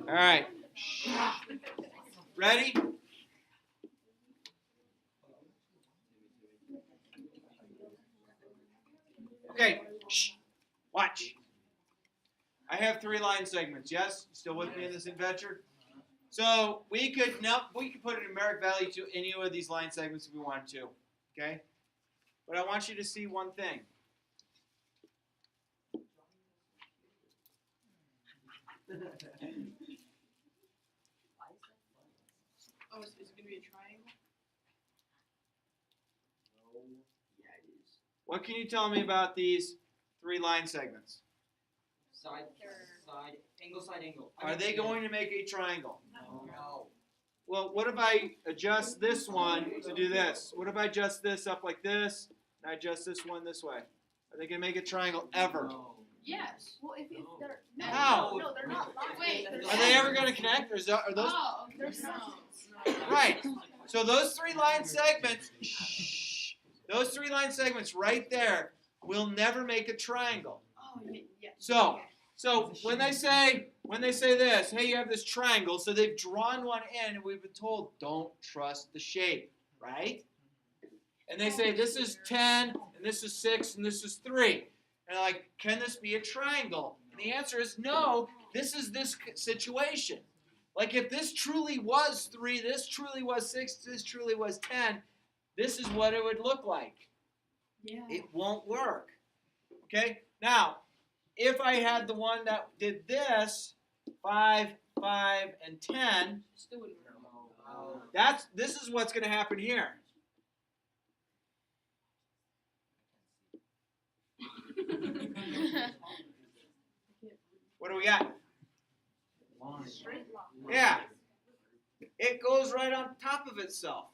All right. Ready? Okay. Shh. Watch. I have 3 line segments. Yes? Still with me in this adventure? So we could put a numeric value to any of these line segments if we wanted to. Okay? But I want you to see one thing. Oh, is it going to be a triangle? Yeah, it is. What can you tell me about these 3 line segments? Side, angle. Are they going to make a triangle? No. Well, what if I adjust this one to do this? What if I adjust this up like this, and I adjust this one this way? Are they going to make a triangle ever? No. Yes. Well, if they're no, How? no, they're not lines. Wait, Are they ever going to connect? Or are those Oh, They're sections. right? So those 3 line segments, those 3 line segments right there will never make a triangle. Oh, yeah. So when they say this, hey, you have this triangle, so they've drawn one in, and we've been told don't trust the shape, right? And they say this is 10, and this is 6, and this is 3. And they're like, can this be a triangle? And the answer is no, this is this situation. Like if this truly was 3, this truly was 6, this truly was 10, this is what it would look like. Yeah. It won't work. Okay? Now, if I had the one that did this, 5, 5, and 10, Still wouldn't work. this is what's going to happen here. What do we got? Straight line. Yeah. It goes right on top of itself.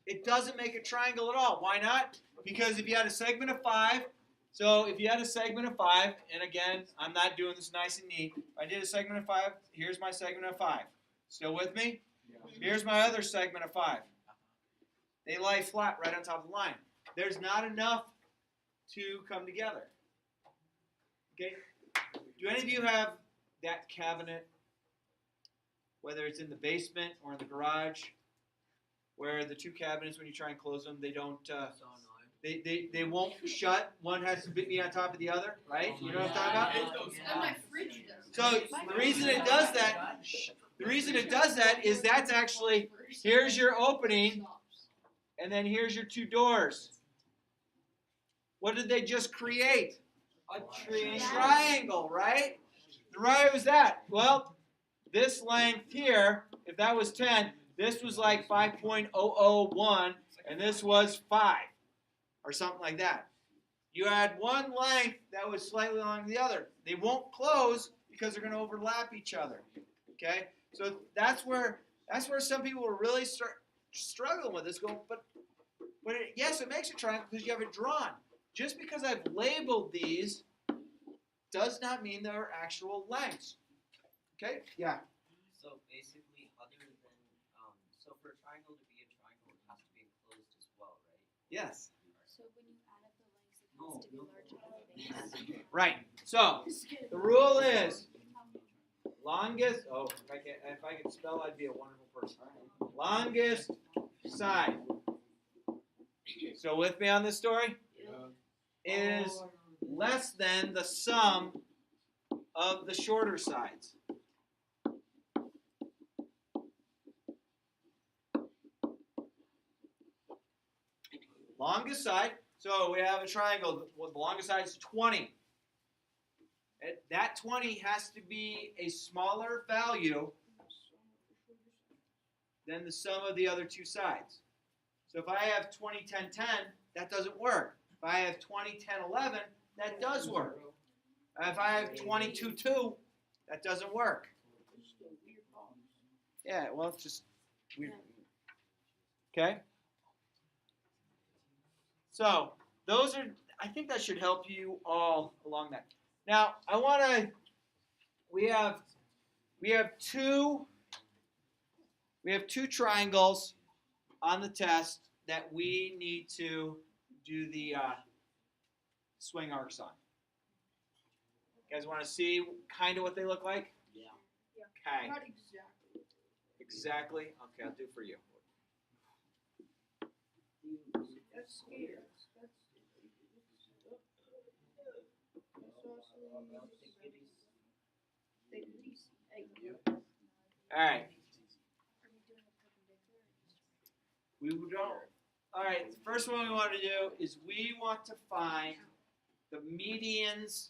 It doesn't make a triangle at all. Why not? Because if you had a segment of 5, so if you had a segment of 5, and again, I'm not doing this nice and neat. If I did a segment of 5, here's my segment of 5. Still with me? Here's my other segment of 5. They lie flat right on top of the line. There's not enough to come together. Okay? Do any of you have that cabinet, whether it's in the basement or in the garage, where the 2 cabinets, when you try and close them, they don't, they won't shut. One has to be on top of the other, right? You know what I'm talking about? And my fridge does. So the reason it does that is that's actually, here's your opening, and then here's your 2 doors. What did they just create? A Triangle, right? Right was that? Well, this length here, if that was 10, this was like 5.001, and this was 5, or something like that. You had one length that was slightly along the other. They won't close because they're going to overlap each other. Okay, so that's where some people will really start struggling with this. Yes, it makes a triangle because you have it drawn. Just because I've labeled these does not mean they're actual lengths. Okay? Yeah. So basically, other than so for a triangle to be a triangle, it has to be enclosed as well, right? Yes. So when you add up the lengths, it has to be larger than the base. Right. So the rule is longest. Oh, if I could spell, I'd be a wonderful person. Longest side. So with me on this story is less than the sum of the shorter sides. Longest side, so we have a triangle. Well, the longest side is 20. That 20 has to be a smaller value than the sum of the other 2 sides. So if I have 20, 10, 10, that doesn't work. If I have 20, 10, 11, that does work. If I have 22, 2, that doesn't work. Yeah, well, it's just weird. Okay? So, I think that should help you all along that. Now, we have 2 triangles on the test that we need to do the swing arcs on. You guys want to see kind of what they look like? Yeah. Okay. Not exactly. Exactly. Okay, I'll do for you. That's scared. That's All right. Are we doing a perpendicular or just We don't. All right. The first one we want to do is we want to find the medians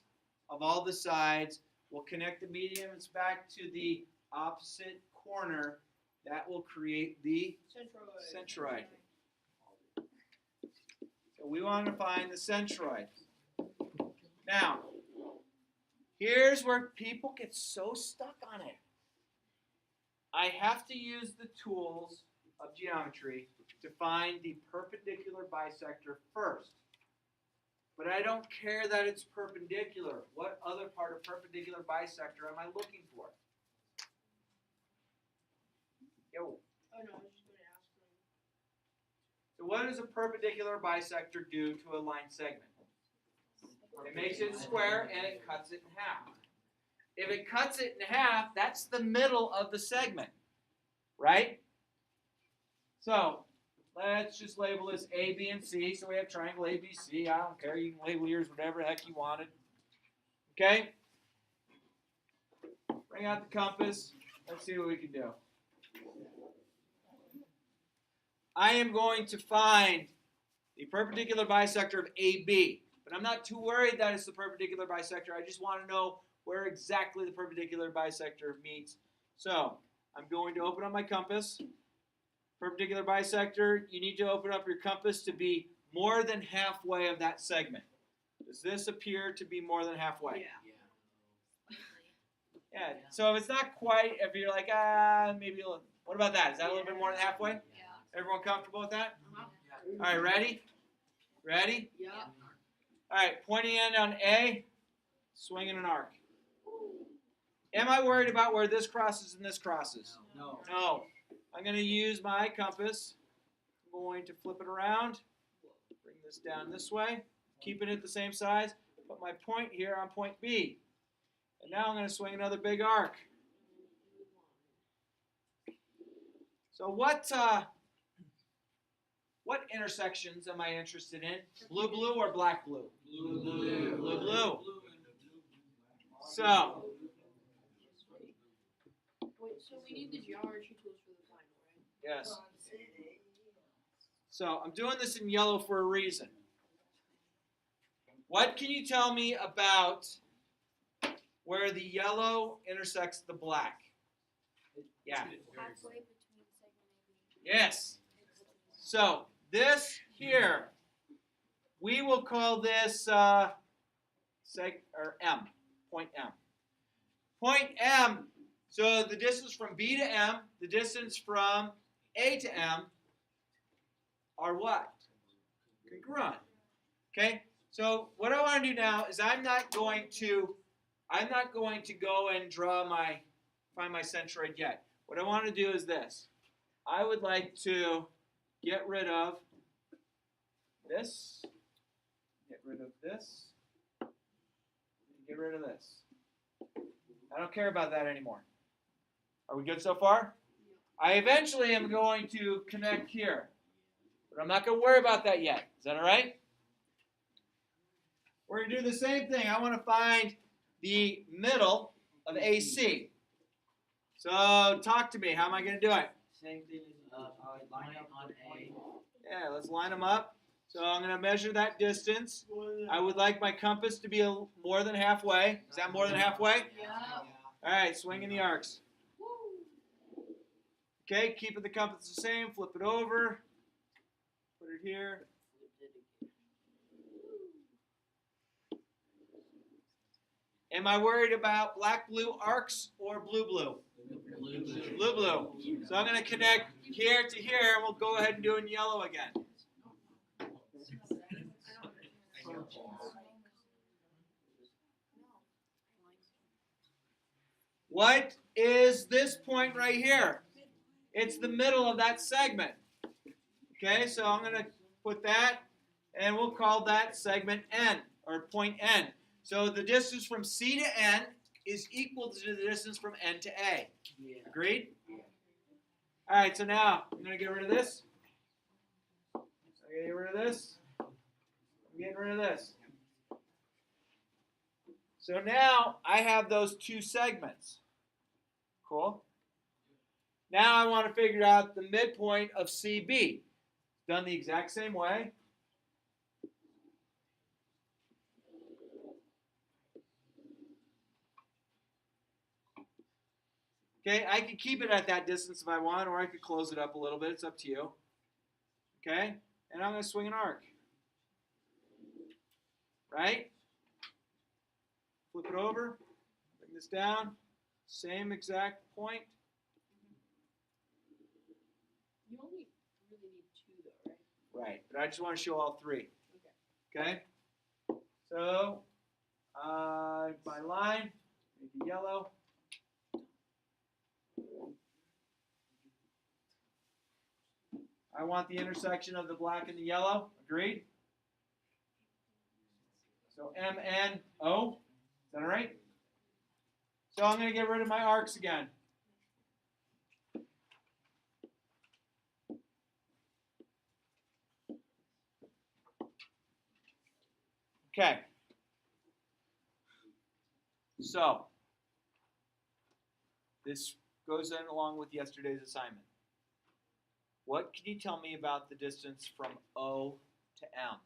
of all the sides. We'll connect the medians back to the opposite corner. That will create the centroid. So we want to find the centroid. Now, here's where people get so stuck on it. I have to use the tools of geometry to find the perpendicular bisector first. But I don't care that it's perpendicular. What other part of perpendicular bisector am I looking for? Yo. Oh no, I was just going to ask them. So what does a perpendicular bisector do to a line segment? It makes it square and it cuts it in half. If it cuts it in half, that's the middle of the segment, right? So let's just label this A, B, and C. So we have triangle ABC. I don't care. You can label yours whatever the heck you wanted. Okay? Bring out the compass. Let's see what we can do. I am going to find the perpendicular bisector of AB. But I'm not too worried that it's the perpendicular bisector. I just want to know where exactly the perpendicular bisector meets. So I'm going to open up my compass. Perpendicular bisector, you need to open up your compass to be more than halfway of that segment. Does this appear to be more than halfway? Yeah. So if it's not quite, if you're like, maybe a little, what about that? Is that a little bit more than halfway? Yeah. Everyone comfortable with that? Uh-huh. All right, ready? Ready? Yeah. All right, pointing end on A, swinging an arc. Am I worried about where this crosses and this crosses? No. No. I'm going to use my compass. I'm going to flip it around, bring this down this way, keeping it the same size, put my point here on point B. And now I'm going to swing another big arc. So what intersections am I interested in? Blue or black blue? Blue. So, Wait, so we need the geometry tools for the final, right? yes. So I'm doing this in yellow for a reason. What can you tell me about where the yellow intersects the black? Yeah. halfway between segment AB? Yes. So this here, we will call this M, point M. Point M, so the distance from B to M, the distance from A to M are what? Congruent. Okay? So what I want to do now is I'm not going to go and find my centroid yet. What I want to do is this. I would like to get rid of this, get rid of this, and get rid of this. I don't care about that anymore. Are we good so far? I eventually am going to connect here, but I'm not going to worry about that yet. Is that all right? We're going to do the same thing. I want to find the middle of AC. So talk to me. How am I going to do it? Same thing as line up on A. Yeah, let's line them up. So I'm going to measure that distance. I would like my compass to be more than halfway. Is that more than halfway? Yeah. All right, swinging the arcs. Okay, keeping the compass the same. Flip it over. Put it here. Am I worried about black-blue arcs or blue-blue? Blue-blue. So I'm going to connect here to here, and we'll go ahead and do it in yellow again. What is this point right here? It's the middle of that segment. Okay, so I'm going to put that, and we'll call that segment N, or point N. So the distance from C to N is equal to the distance from N to A. Yeah. Agreed? All right, so now I'm going to get rid of this. I'm going to get rid of this. I'm getting rid of this. So now I have those two segments. Cool. Now I want to figure out the midpoint of CB. Done the exact same way. Okay, I could keep it at that distance if I want, or I could close it up a little bit. It's up to you. Okay, and I'm going to swing an arc. Right? Flip it over. Bring this down. Same exact point. You only really need 2 though, right? Right, but I just want to show all three. Okay? So, my line, make it yellow. I want the intersection of the black and the yellow. Agreed? So MNO. Is that all right? So I'm going to get rid of my arcs again. Okay. So this goes in along with yesterday's assignment. What can you tell me about the distance from O to M?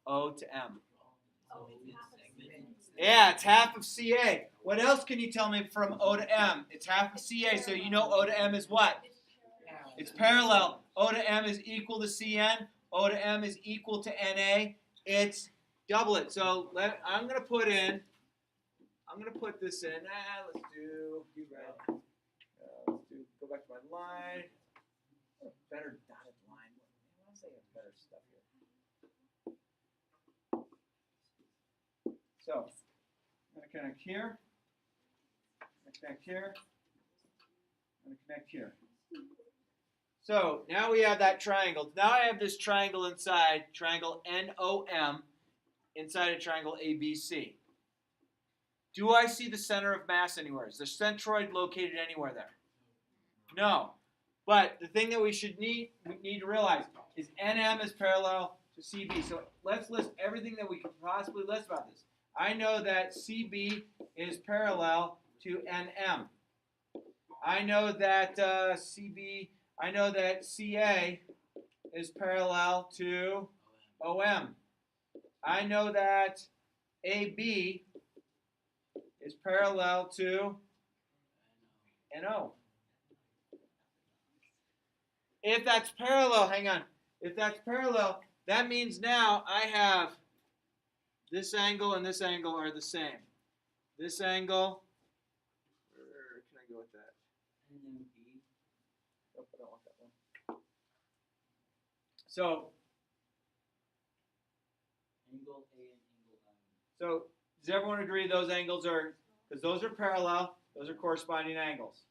O to M. Yeah, it's half of CA. What else can you tell me from O to M? It's half of CA, so you know O to M is what? It's parallel. O to M is equal to CN. O to M is equal to NA. It's double it. So I'm going to put this in. Let's do red. Go back to my line. Better dotted line. I want to say better stuff here. So I'm going to connect here. I'm going to connect here. I'm going to connect here. So now we have that triangle. Now I have this triangle inside, triangle NOM, inside a triangle ABC. Do I see the center of mass anywhere? Is the centroid located anywhere there? No. But the thing that we need to realize is NM is parallel to CB. So let's list everything that we could possibly list about this. I know that CB is parallel to NM. I know that I know that CA is parallel to OM. I know that AB is parallel to NO. If that's parallel, hang on. If that's parallel, that means now I have this angle and this angle are the same. This angle, where can I go with that? Nope, I don't want that one. So, Angle A and angle M. so does everyone agree those angles are, because those are parallel, those are corresponding angles.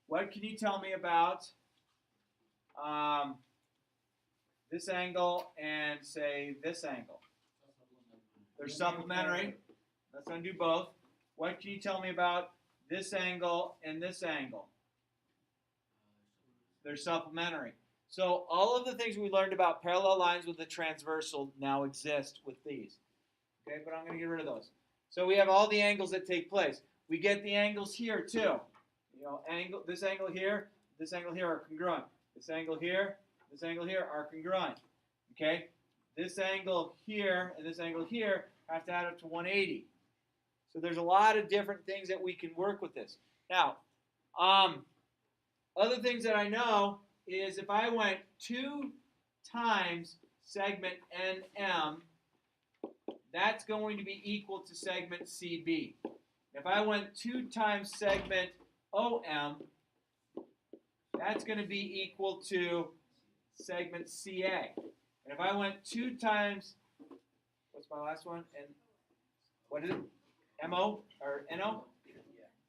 What can you tell me about this angle and say this angle? They're supplementary. Let's undo both. What can you tell me about this angle and this angle? They're supplementary. So all of the things we learned about parallel lines with the transversal now exist with these. Okay, but I'm going to get rid of those. So we have all the angles that take place. We get the angles here too. You know, this angle here are congruent. This angle here are congruent. Okay? This angle here and this angle here have to add up to 180. So there's a lot of different things that we can work with this. Now, other things that I know is if I went 2 times segment NM, that's going to be equal to segment CB. If I went 2 times segment OM, that's going to be equal to segment CA. And if I went 2 times, what's my last one? And what is it? MO or NO?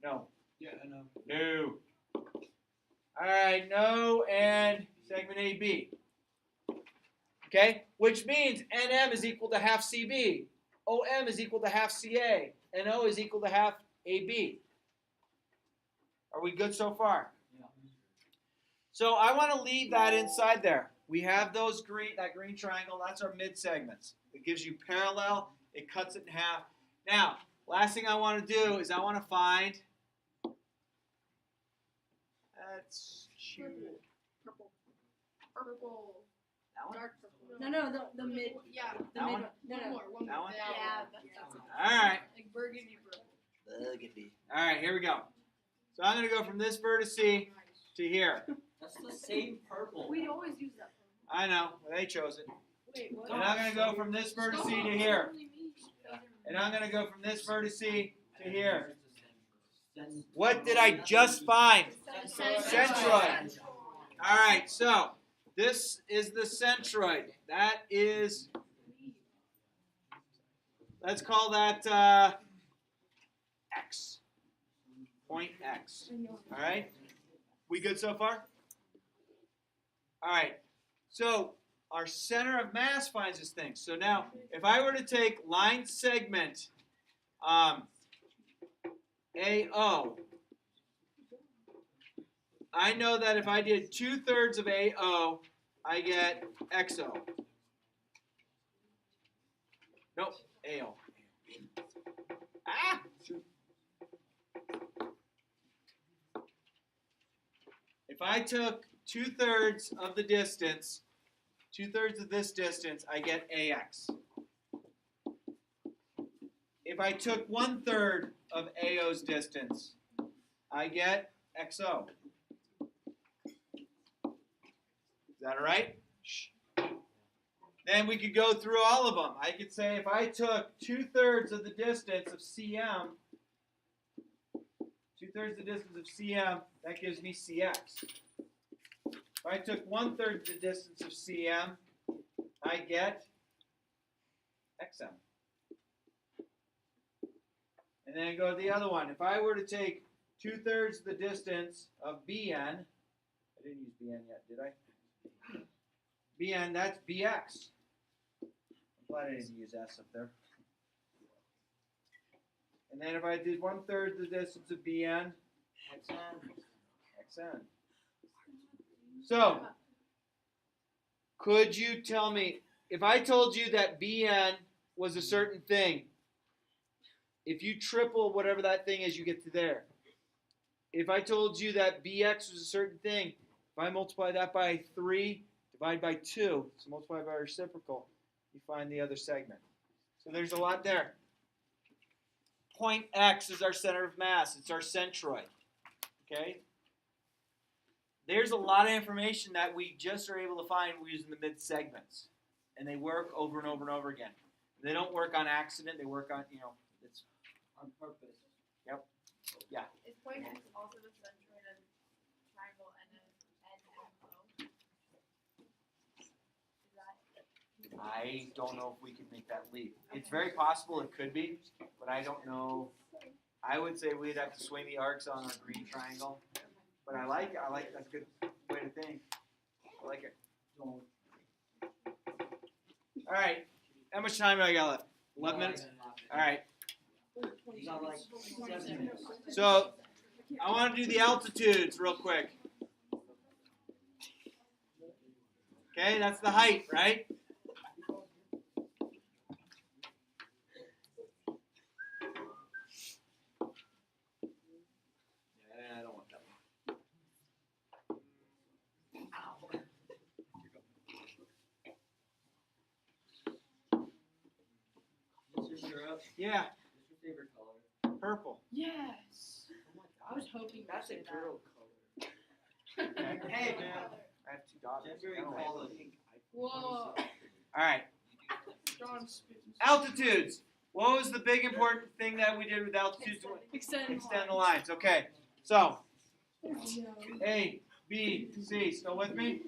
No. Yeah, I know. No. All right, no, and segment AB. Okay, which means NM is equal to half CB, OM is equal to half CA, NO is equal to half AB. Are we good so far? Yeah. So I want to leave that inside there. We have that green triangle. That's our mid segments. It gives you parallel. It cuts it in half. Now, last thing I want to do is I want to find. That's Purple. Purple. that one. Dark purple. No, the mid. Yeah. The That mid one? one. No, One no. more. One That more. one? Yeah. that's All right. Like burgundy purple. All right. Here we go. So I'm going to go from this vertex to here. That's the same purple. We always use that purple. I know. They chose it. Wait, what? And I'm going to go from this vertex to here. And I'm going to go from this vertex to here. What did I just find? Centroid. All right, so this is the centroid. That is, let's call that X. Point X. All right? We good so far? All right. So our center of mass finds this thing. So now, if I were to take line segment AO, I know that if I did 2/3 of AO, I get XO. Nope, AO. Ah! Shoot. If I took 2/3 of the distance, 2/3 of this distance, I get AX. If I took 1/3 of AO's distance, I get XO. Is that all right? Shh. Then we could go through all of them. I could say if I took 2/3 of the distance of CM, 2/3 of the distance of CM, that gives me CX. If I took 1/3 of the distance of CM, I get XM. And then go to the other one. If I were to take 2/3 of the distance of BN, I didn't use BN yet, did I? BN, that's BX. I'm glad I didn't use S up there. And then if I did 1/3 of the distance of BN, XN. So, could you tell me, if I told you that BN was a certain thing, if you triple whatever that thing is, you get to there. If I told you that BX was a certain thing, if I multiply that by 3, divide by 2, so multiply by reciprocal, you find the other segment. So there's a lot there. Point X is our center of mass. It's our centroid. Okay? There's a lot of information that we just are able to find using the mid-segments. And they work over and over and over again. They don't work on accident. They work on, it's On purpose. Is point X also the centroid of triangle NMO? Is that? I don't know if we can make that leap. It's very possible it could be, but I don't know. I would say we'd have to swing the arcs on our green triangle. But I like it. That's a good way to think. I like it. Don't. All right. How much time do I got left? 11 minutes? All right. You got like 7 minutes. So I want to do the altitudes real quick. Okay, that's the height, right? Yeah, I don't want that one. Mr. Syrup, Yeah, what's your favorite color? purple. Yes. Oh my I was hoping That's a you'd say girl color. that. Hey, man. I have 2 daughters. Gender I don't like equality. Whoa. All right. John spitting. Altitudes. What was the big important thing that we did with altitudes? Extend. Extend the lines. Okay. So A, B, C. Still with me?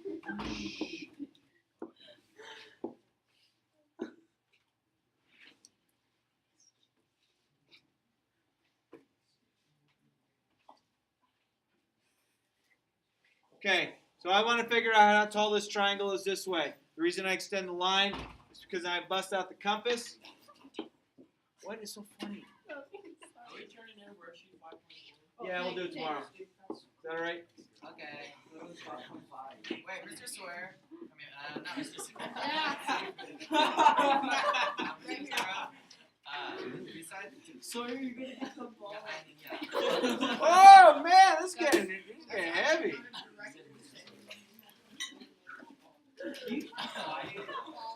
Okay. So I want to figure out how tall this triangle is this way. The reason I extend the line is because I bust out the compass. What is so funny? Yeah, we'll do it tomorrow. Is that all right? Okay. Five. Wait, Mr. Sawyer. I mean, not Mr. Sawyer. Mr. Sawyer. Besides, Sawyer, you're gonna become bald. yeah. Oh man, this is getting heavy.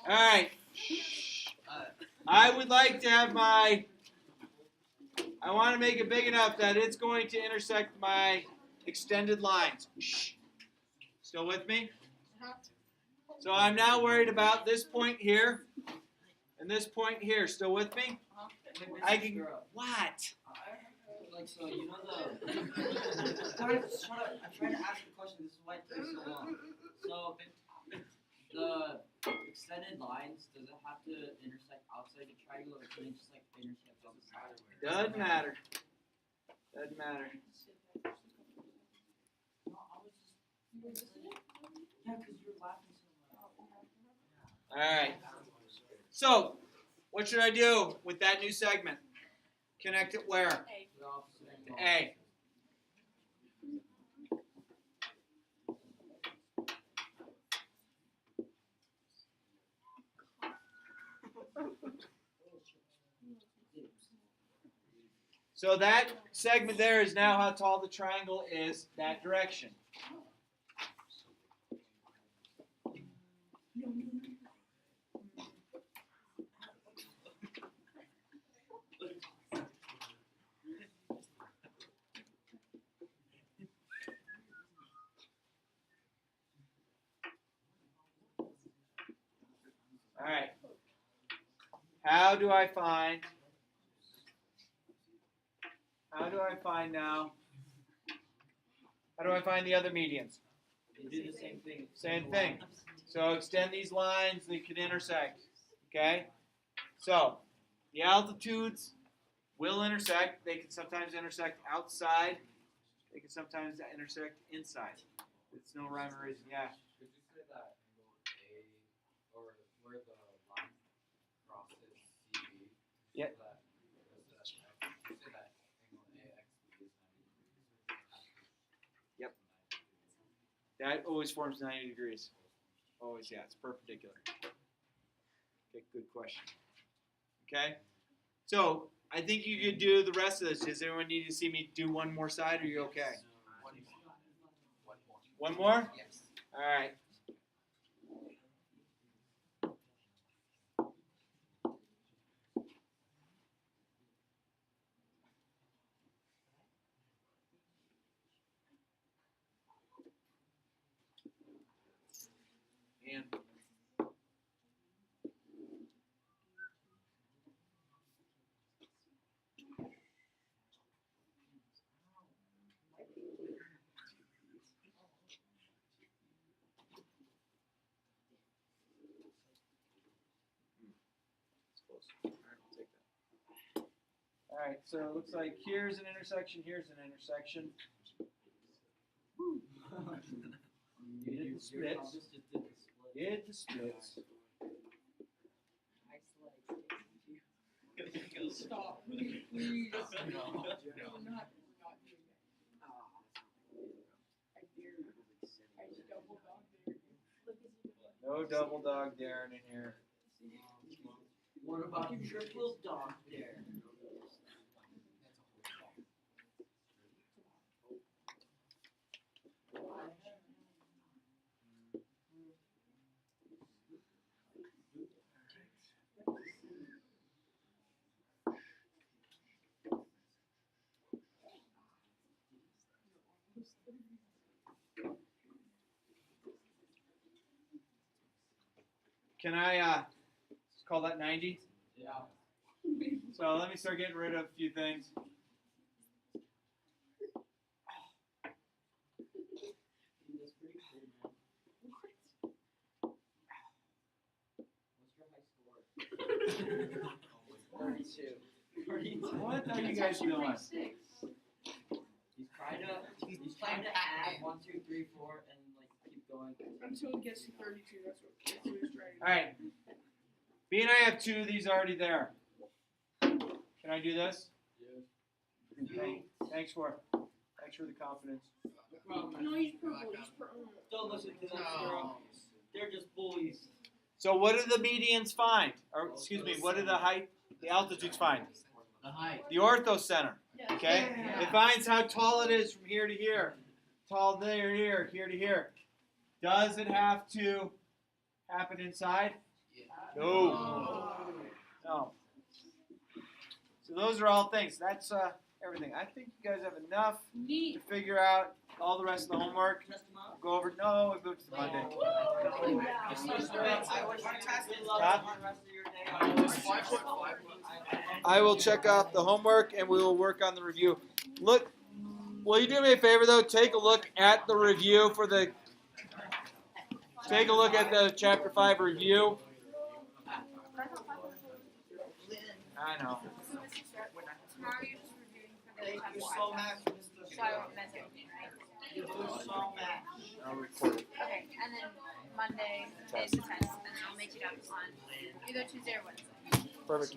All right. I would like to have I want to make it big enough that it's going to intersect my extended lines. Shh. Still with me? So I'm now worried about this point here and this point here. Still with me? I can. What? Like, so, you know Guys, shut up. I'm trying to ask a question. This is why it takes so long. So, the extended lines, does it have to intersect outside the triangle, or can it just, like, intersect on the side? Doesn't matter. Doesn't matter. Yeah, because you're laughing so much. All right. So, what should I do with that new segment? Connect it where? The opposite angle. A. So that segment there is now how tall the triangle is that direction. All right. How do I find now? How do I find the other medians? You do the same thing. Same thing. So extend these lines, they can intersect. Okay? So the altitudes will intersect. They can sometimes intersect outside. They can sometimes intersect inside. It's no rhyme or reason. Yeah. Could you say that angle A, or where the line crosses CB? Yeah. So that, you say that angle AXB is 90 degrees. Yep. That always forms 90 degrees. Always, yeah. It's perpendicular. Okay, good question. Okay? So, I think you could do the rest of this. Does everyone need to see me do one more side, or are you okay? One more? Yes. All right. And all right, so it looks like here's an intersection, here's an intersection. You hit the splits. Compass just did the split. You hit the splits. Stop. Please. No. We're not doing that. I dare you. I double dog dare you. No double dog daring in here. What about triple dog there? Can I call that 90? Yeah. So let me start getting rid of a few things. That's pretty cool, man. What's your high score? 32. 32. What are you guys doing? He's trying to add 1, 2, 3, 4, and like keep going. Until it gets to 32, that's what he's trying to do. All right. B and I have two of these already there. Can I do this? Yeah. Thanks for it. not sure the confidence. No, he's purple. He's purple. Don't listen to them, Sarah. They're just bullies. So what do the medians find? Or excuse me, what do the altitudes find? The height. The ortho center. Okay? It finds how tall it is from here to here. Tall there, here to here. Does it have to happen inside? No. No. So those are all things. That's everything. I think you guys have enough to Neat. figure out all the rest of the homework. Go over. No, we moved to Monday. I was testing love Huh? on the rest of your day. I will check off the homework and we will work on the review. Look, will you do me a favor though? Take a look at the review for the. Take a look at the Chapter 5 review. I know. Tomorrow you're just reviewing for the Thank you chapter so five. much, Mr. So I won't miss anything, right? You do so much. I'll record it. Okay, and then Monday is the test, and then I'll make it up on either Tuesday or Wednesday. Perfect.